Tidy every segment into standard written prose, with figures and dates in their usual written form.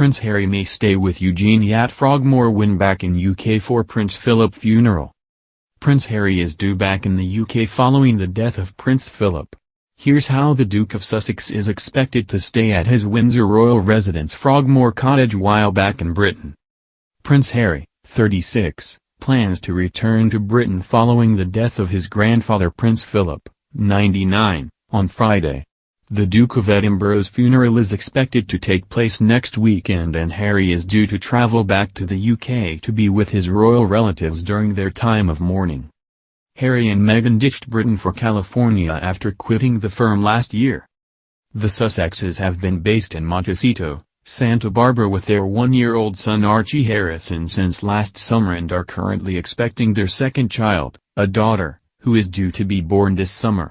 Prince Harry may stay with Eugenie at Frogmore when back in UK for Prince Philip funeral. Prince Harry is due back in the UK following the death of Prince Philip. Here's how the Duke of Sussex is expected to stay at his Windsor royal residence Frogmore Cottage while back in Britain. Prince Harry, 36, plans to return to Britain following the death of his grandfather Prince Philip, 99, on Friday. The Duke of Edinburgh's funeral is expected to take place next weekend and Harry is due to travel back to the UK to be with his royal relatives during their time of mourning. Harry and Meghan ditched Britain for California after quitting the firm last year. The Sussexes have been based in Montecito, Santa Barbara with their one-year-old son Archie Harrison since last summer and are currently expecting their second child, a daughter, who is due to be born this summer.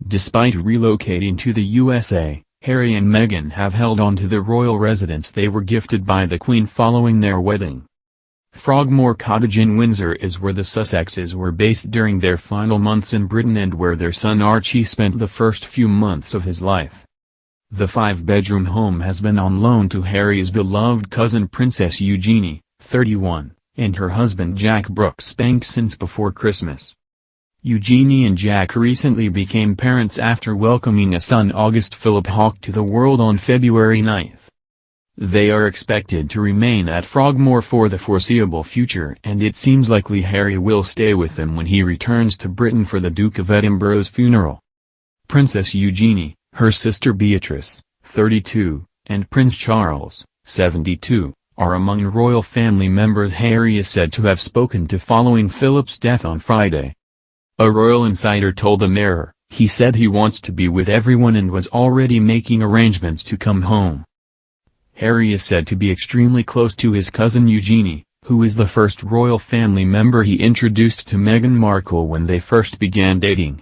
Despite relocating to the USA, Harry and Meghan have held on to the royal residence they were gifted by the Queen following their wedding. Frogmore Cottage in Windsor is where the Sussexes were based during their final months in Britain and where their son Archie spent the first few months of his life. The 5-bedroom home has been on loan to Harry's beloved cousin Princess Eugenie, 31, and her husband Jack Brooksbank since before Christmas. Eugenie and Jack recently became parents after welcoming a son August Philip Hawke to the world on February 9. They are expected to remain at Frogmore for the foreseeable future and it seems likely Harry will stay with them when he returns to Britain for the Duke of Edinburgh's funeral. Princess Eugenie, her sister Beatrice, 32, and Prince Charles, 72, are among royal family members Harry is said to have spoken to following Philip's death on Friday. A royal insider told the Mirror, he said he wants to be with everyone and was already making arrangements to come home. Harry is said to be extremely close to his cousin Eugenie, who is the first royal family member he introduced to Meghan Markle when they first began dating.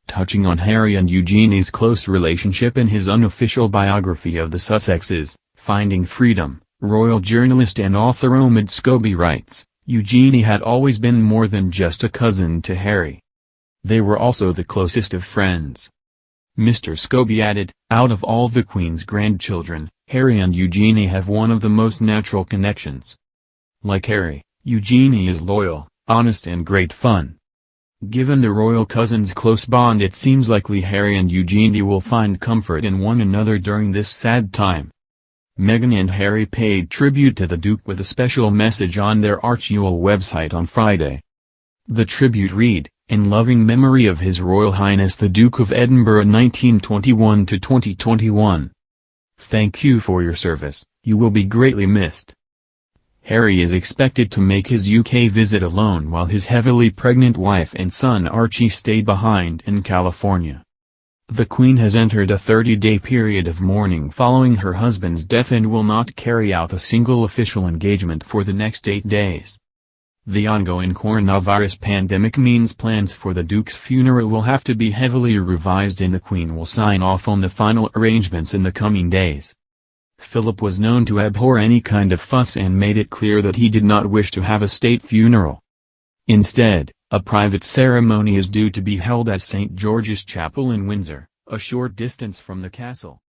Touching on Harry and Eugenie's close relationship in his unofficial biography of the Sussexes, Finding Freedom, royal journalist and author Omid Scobie writes, Eugenie had always been more than just a cousin to Harry. They were also the closest of friends. Mr. Scobie added, out of all the Queen's grandchildren, Harry and Eugenie have one of the most natural connections. Like Harry, Eugenie is loyal, honest and great fun. Given the royal cousins' close bond it seems likely Harry and Eugenie will find comfort in one another during this sad time. Meghan and Harry paid tribute to the Duke with a special message on their Archiewell website on Friday. The tribute read, in loving memory of His Royal Highness the Duke of Edinburgh 1921–2021. Thank you for your service, you will be greatly missed. Harry is expected to make his UK visit alone while his heavily pregnant wife and son Archie stay behind in California. The Queen has entered a 30-day period of mourning following her husband's death and will not carry out a single official engagement for the next 8 days. The ongoing coronavirus pandemic means plans for the Duke's funeral will have to be heavily revised and the Queen will sign off on the final arrangements in the coming days. Philip was known to abhor any kind of fuss and made it clear that he did not wish to have a state funeral. Instead, a private ceremony is due to be held at St. George's Chapel in Windsor, a short distance from the castle.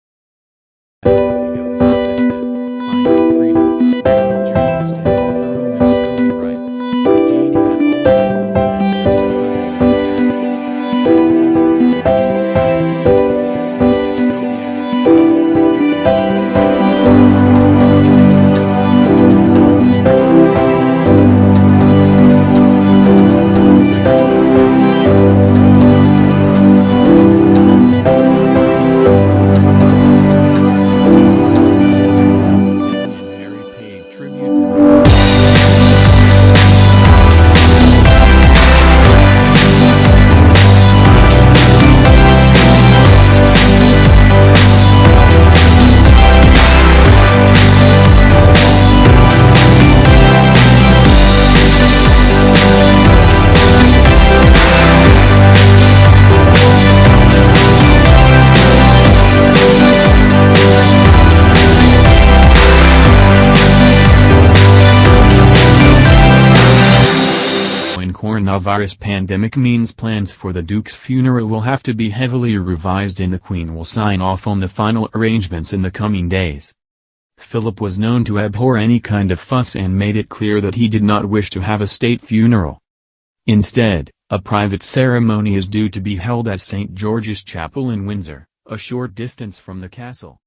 Coronavirus pandemic means plans for the Duke's funeral will have to be heavily revised and the Queen will sign off on the final arrangements in the coming days. Philip was known to abhor any kind of fuss and made it clear that he did not wish to have a state funeral. Instead, a private ceremony is due to be held at St. George's Chapel in Windsor, a short distance from the castle.